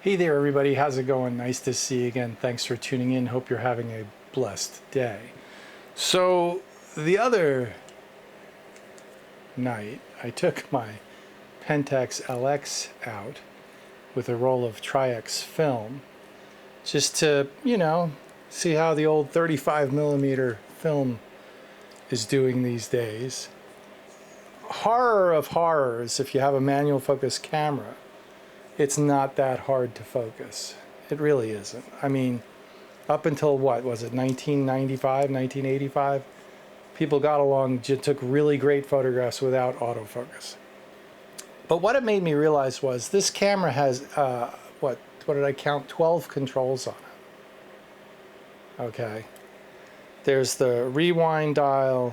Hey there, everybody. How's it going? Nice to see you again. Thanks for tuning in. Hope you're having a blessed day. So, the other night, I took my Pentax LX out with a roll of Tri-X film just to, see how the old 35mm film is doing these days. Horror of horrors, if you have a manual focus camera, it's not that hard to focus. It really isn't. I mean, up until what was it, 1995, 1985, people got along, took really great photographs without autofocus. But what it made me realize was this camera has, what did I count, 12 controls on it. Okay. There's the rewind dial,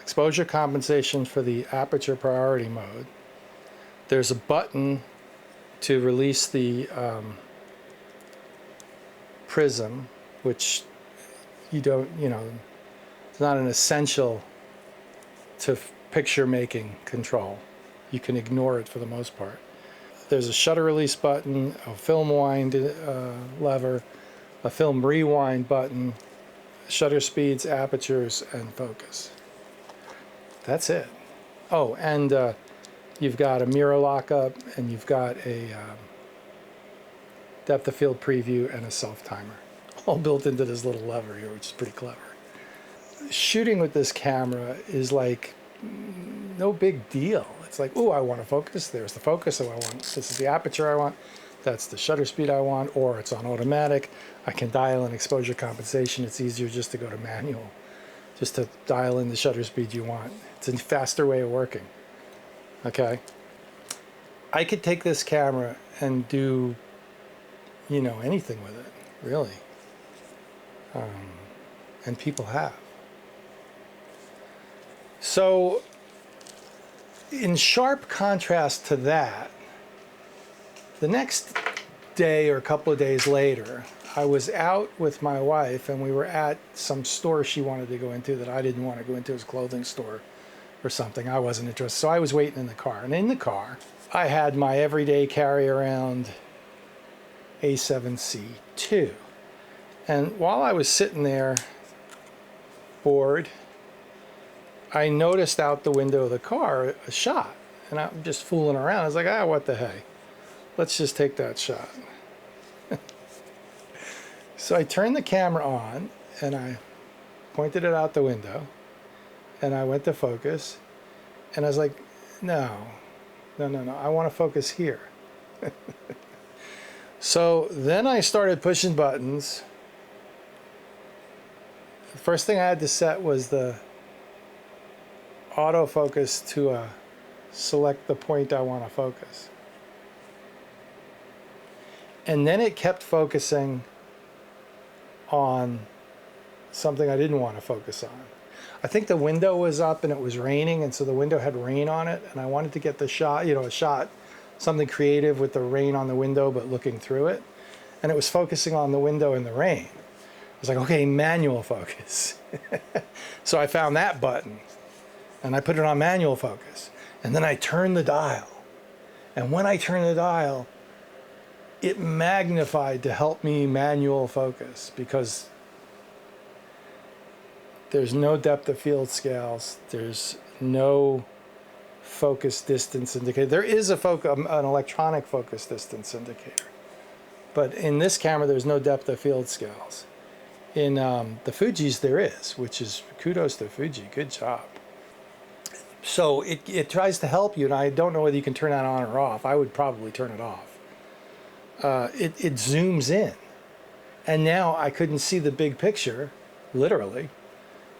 exposure compensation for the aperture priority mode. There's a button to release the prism, which you don't, it's not an essential to picture making control. You can ignore it for the most part. There's a shutter release button, a film wind lever, a film rewind button, shutter speeds, apertures, and focus. That's it. Oh, and you've got a mirror lockup, and you've got a depth of field preview and a self timer, all built into this little lever here, which is pretty clever. Shooting with this camera is like no big deal. It's like, oh, I want to focus. There's the focus. So I want, this is the aperture I want. That's the shutter speed I want, or it's on automatic. I can dial in exposure compensation. It's easier just to go to manual, just to dial in the shutter speed you want. It's a faster way of working. Okay, I could take this camera and do, anything with it, really. And people have. So, in sharp contrast to that, the next day or a couple of days later, I was out with my wife and we were at some store she wanted to go into that I didn't want to go into, it was a clothing store or something. I wasn't interested. So I was waiting in the car. And in the car, I had my everyday carry-around A7C2. And while I was sitting there, bored, I noticed out the window of the car a shot. And I'm just fooling around. I was like, what the heck? Let's just take that shot. So I turned the camera on and I pointed it out the window. And I went to focus, and I was like, no, I want to focus here. So then I started pushing buttons. The first thing I had to set was the autofocus to select the point I want to focus. And then it kept focusing on something I didn't want to focus on. I think the window was up and it was raining, and so the window had rain on it, and I wanted to get the shot, a shot, something creative with the rain on the window but looking through it, and it was focusing on the window and the rain. I was like, okay, manual focus. So I found that button and I put it on manual focus, and then I turned the dial, and when I turned the dial, it magnified to help me manual focus, because there's no depth of field scales. There's no focus distance indicator. There is an electronic focus distance indicator, but in this camera, there's no depth of field scales. In the Fujis, there is, which is kudos to Fuji. Good job. So it tries to help you, and I don't know whether you can turn that on or off. I would probably turn it off. It zooms in, and now I couldn't see the big picture, literally.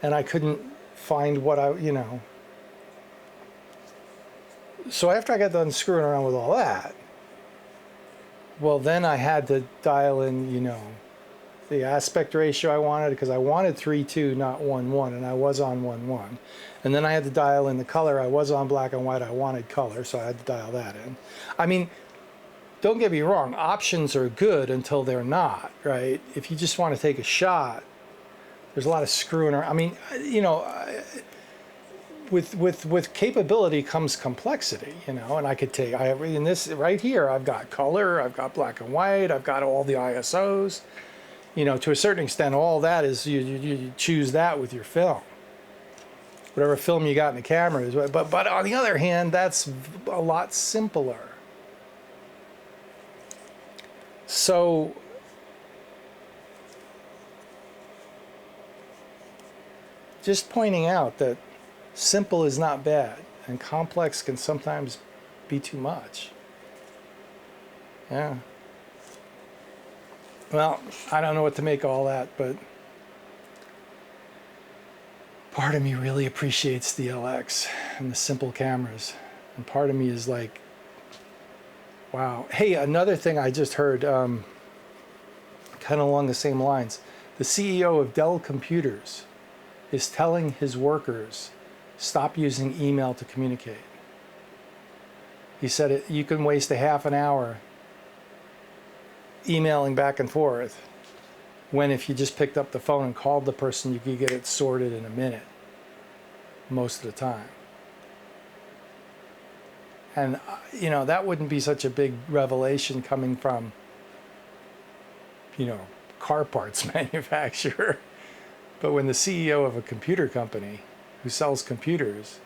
And I couldn't find what So after I got done screwing around with all that, well, then I had to dial in, the aspect ratio I wanted, because I wanted 3:2, not 1:1, and I was on 1:1. And then I had to dial in the color. I was on black and white. I wanted color, so I had to dial that in. I mean, don't get me wrong. Options are good until they're not, right? If you just want to take a shot, there's a lot of screwing around. I mean, with capability comes complexity, you know. And I could take, in this right here, I've got color, I've got black and white, I've got all the ISOs. You know, to a certain extent, all that is you choose that with your film. Whatever film you got in the camera is, but on the other hand, that's a lot simpler. So just pointing out that simple is not bad, and complex can sometimes be too much. Yeah. Well, I don't know what to make of all that, but part of me really appreciates the LX and the simple cameras. And part of me is like, wow. Hey, another thing I just heard, kind of along the same lines. The CEO of Dell Computers is telling his workers, stop using email to communicate. He said you can waste a half an hour emailing back and forth, when if you just picked up the phone and called the person, you could get it sorted in a minute, most of the time. And, you know, that wouldn't be such a big revelation coming from, you know, car parts manufacturer. But when the CEO of a computer company who sells computers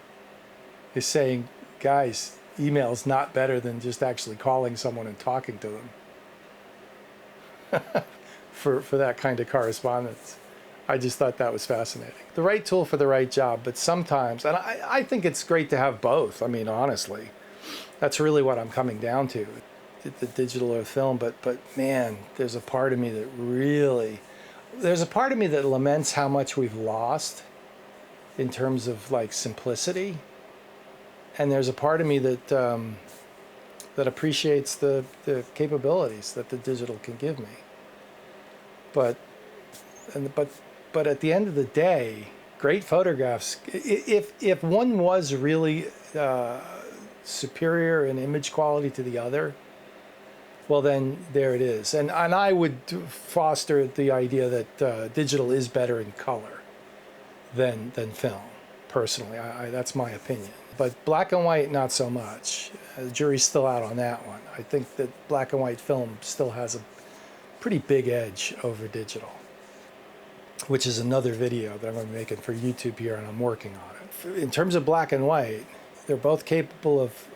is saying, guys, email's not better than just actually calling someone and talking to them. for that kind of correspondence. I just thought that was fascinating. The right tool for the right job, but sometimes, and I think it's great to have both. I mean, honestly, that's really what I'm coming down to, the digital or film. But man, there's a part of me that laments how much we've lost in terms of like simplicity. And there's a part of me that that appreciates the capabilities that the digital can give me. But at the end of the day, great photographs, if one was really superior in image quality to the other, well then there it is. And I would foster the idea that digital is better in color than film, personally. That's my opinion. But black and white, not so much. The jury's still out on that one. I think that black and white film still has a pretty big edge over digital, which is another video that I'm going to be making for YouTube here, and I'm working on it. In terms of black and white, they're both capable of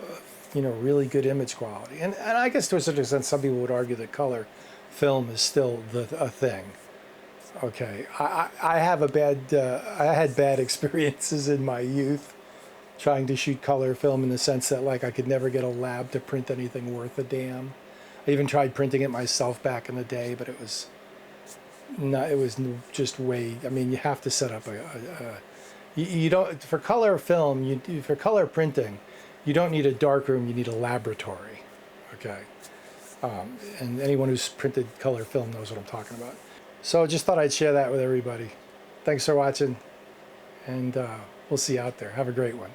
you know, really good image quality. And I guess to a certain extent, some people would argue that color film is still a thing. Okay, I had bad experiences in my youth trying to shoot color film, in the sense that like I could never get a lab to print anything worth a damn. I even tried printing it myself back in the day, but it was just way, I mean, you have to set up you don't, for color film, for color printing, you don't need a darkroom, you need a laboratory, okay? And anyone who's printed color film knows what I'm talking about. So just thought I'd share that with everybody. Thanks for watching, and we'll see you out there. Have a great one.